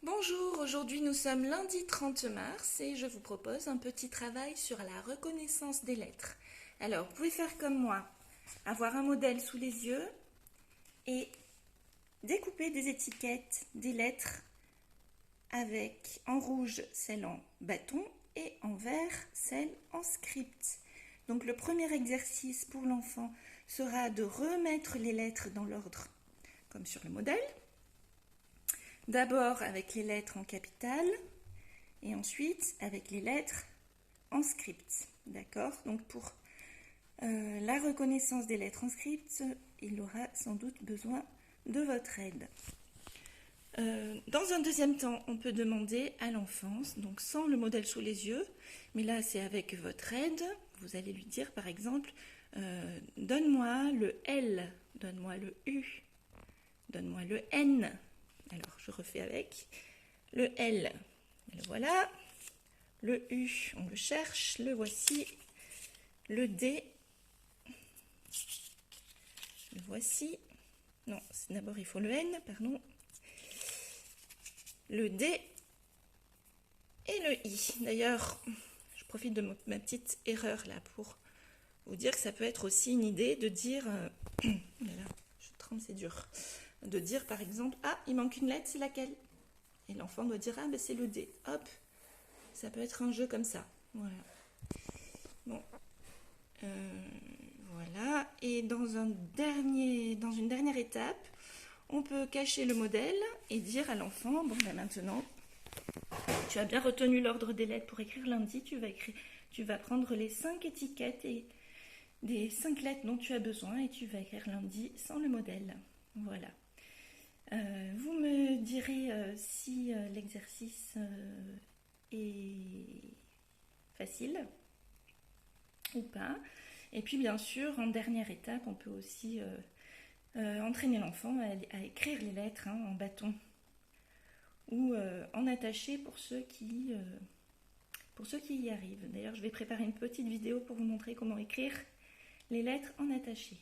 Bonjour, aujourd'hui nous sommes lundi 30 mars et je vous propose un petit travail sur la reconnaissance des lettres. Alors, vous pouvez faire comme moi, avoir un modèle sous les yeux et découper des étiquettes des lettres avec en rouge celle en bâton et en vert celle en script. Donc le premier exercice pour l'enfant sera de remettre les lettres dans l'ordre comme sur le modèle. D'abord avec les lettres en capitale et ensuite avec les lettres en script. D'accord? Donc pour la reconnaissance des lettres en script, il aura sans doute besoin de votre aide. Dans un deuxième temps, on peut demander à l'enfant, donc sans le modèle sous les yeux, mais là c'est avec votre aide, vous allez lui dire par exemple, donne-moi le L, donne-moi le U, donne-moi le N. Alors, je refais avec le L. Le voilà. Le U, on le cherche. Le voici. Le D. Le voici. Non, d'abord il faut le N, pardon. Le D et le I. D'ailleurs, je profite de ma petite erreur là pour vous dire que ça peut être aussi une idée de dire... Voilà, je tremble, c'est dur. De dire par exemple, ah, il manque une lettre, c'est laquelle? Et l'enfant doit dire, ah, ben c'est le D. Hop, ça peut être un jeu comme ça. Voilà. Bon. Voilà. Et dans une dernière étape, on peut cacher le modèle et dire à l'enfant, bon, ben maintenant, tu as bien retenu l'ordre des lettres pour écrire lundi, tu vas prendre les 5 étiquettes et des 5 lettres dont tu as besoin et tu vas écrire lundi sans le modèle. Voilà. Vous me direz si l'exercice est facile ou pas. Et puis bien sûr, en dernière étape, on peut aussi entraîner l'enfant à écrire les lettres en bâton ou en attaché pour ceux qui y arrivent. D'ailleurs, je vais préparer une petite vidéo pour vous montrer comment écrire les lettres en attaché.